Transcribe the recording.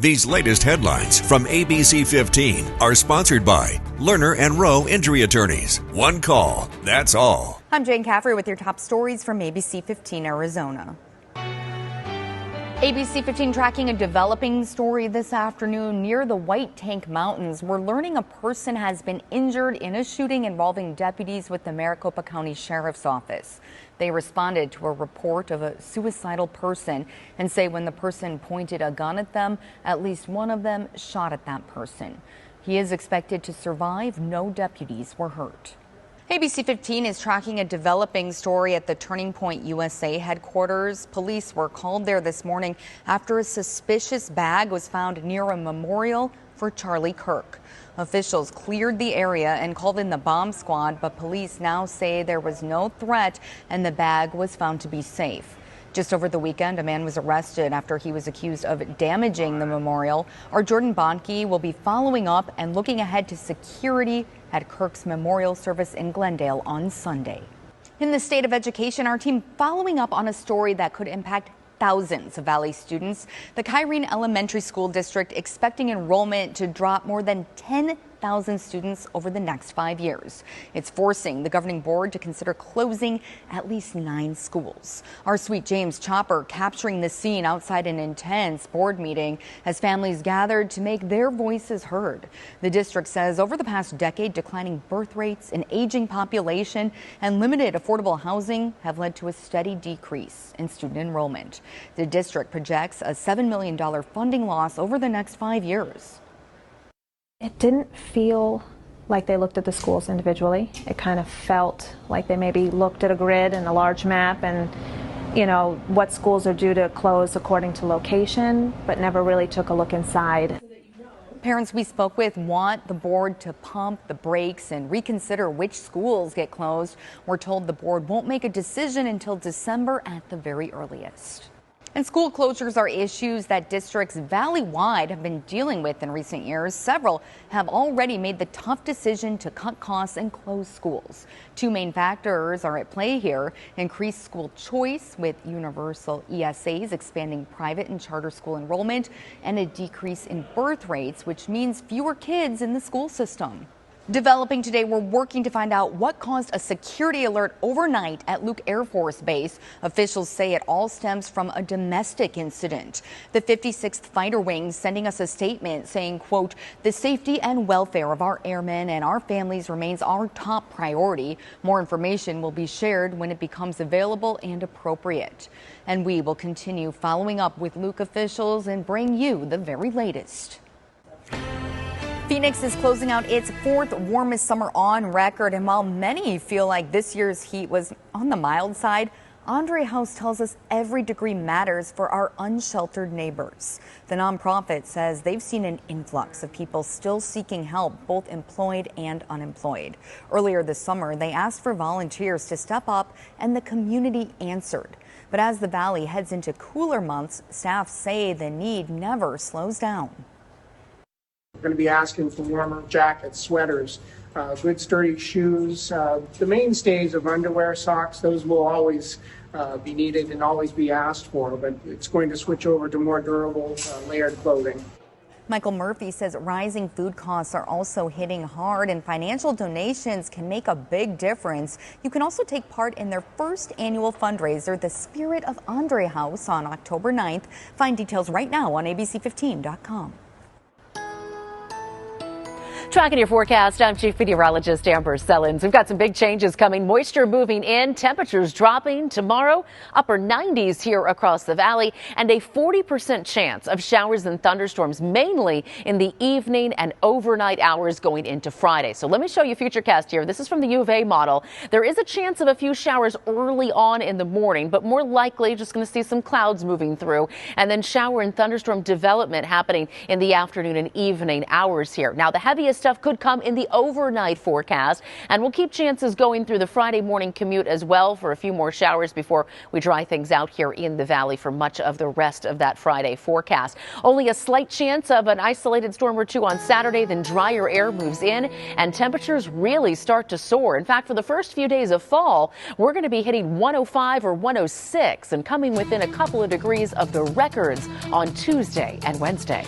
These latest headlines from ABC15 are sponsored by Lerner and Rowe Injury Attorneys. One call, that's all. I'm Jane Caffrey with your top stories from ABC15 Arizona. ABC15 tracking a developing story this afternoon near the White Tank Mountains. We're learning a person has been injured in a shooting involving deputies with the Maricopa County Sheriff's Office. They responded to a report of a suicidal person and say when the person pointed a gun at them, at least one of them shot at that person. He is expected to survive. No deputies were hurt. ABC15 is tracking a developing story at the Turning Point USA headquarters. Police were called there this morning after a suspicious bag was found near a memorial for Charlie Kirk. Officials cleared the area and called in the bomb squad, but police now say there was no threat and the bag was found to be safe. Just over the weekend, a man was arrested after he was accused of damaging the memorial. Our Jordan Bonke will be following up and looking ahead to security at Kirk's memorial service in Glendale on Sunday. In the state of education, our team following up on a story that could impact thousands of Valley students. The Kyrene Elementary School District expecting enrollment to drop more than 10,000 students over the next 5 years. It's forcing the governing board to consider closing at least 9 schools. Our Sweet James Chopper capturing the scene outside an intense board meeting as families gathered to make their voices heard. The district says over the past decade, declining birth rates, an aging population, and limited affordable housing have led to a steady decrease in student enrollment. The district projects a $7 million funding loss over the next 5 years. It didn't feel like they looked at the schools individually. It kind of felt like they maybe looked at a grid and a large map and, you know, what schools are due to close according to location, but never really took a look inside. Parents we spoke with want the board to pump the brakes and reconsider which schools get closed. We're told the board won't make a decision until December at the very earliest. And school closures are issues that districts valley-wide have been dealing with in recent years. Several have already made the tough decision to cut costs and close schools. 2 main factors are at play here: increased school choice with universal ESAs expanding private and charter school enrollment, and a decrease in birth rates, which means fewer kids in the school system. Developing today, we're working to find out what caused a security alert overnight at Luke Air Force Base. Officials say it all stems from a domestic incident. The 56th Fighter Wing sending us a statement saying, quote, "The safety and welfare of our airmen and our families remains our top priority. More information will be shared when it becomes available and appropriate." And we will continue following up with Luke officials and bring you the very latest. Phoenix is closing out its 4th warmest summer on record, and while many feel like this year's heat was on the mild side, Andre House tells us every degree matters for our unsheltered neighbors. The nonprofit says they've seen an influx of people still seeking help, both employed and unemployed. Earlier this summer, they asked for volunteers to step up, and the community answered. But as the valley heads into cooler months, staff say the need never slows down. We're going to be asking for warmer jackets, sweaters, good sturdy shoes. The mainstays of underwear, socks, those will always be needed and always be asked for, but it's going to switch over to more durable, layered clothing. Michael Murphy says rising food costs are also hitting hard, and financial donations can make a big difference. You can also take part in their first annual fundraiser, the Spirit of Andre House, on October 9th. Find details right now on ABC15.com. Tracking your forecast, I'm Chief Meteorologist Amber Sellens. We've got some big changes coming. Moisture moving in, temperatures dropping tomorrow, upper 90s here across the valley, and a 40% chance of showers and thunderstorms, mainly in the evening and overnight hours going into Friday. So let me show you futurecast here. This is from the U of A model. There is a chance of a few showers early on in the morning, but more likely just going to see some clouds moving through, and then shower and thunderstorm development happening in the afternoon and evening hours here. Now, the heaviest stuff could come in the overnight forecast, and we'll keep chances going through the Friday morning commute as well for a few more showers before we dry things out here in the valley for much of the rest of that Friday forecast. Only a slight chance of an isolated storm or two on Saturday, then drier air moves in and temperatures really start to soar. In fact, for the first few days of fall, we're going to be hitting 105 or 106 and coming within a couple of degrees of the records on Tuesday and Wednesday.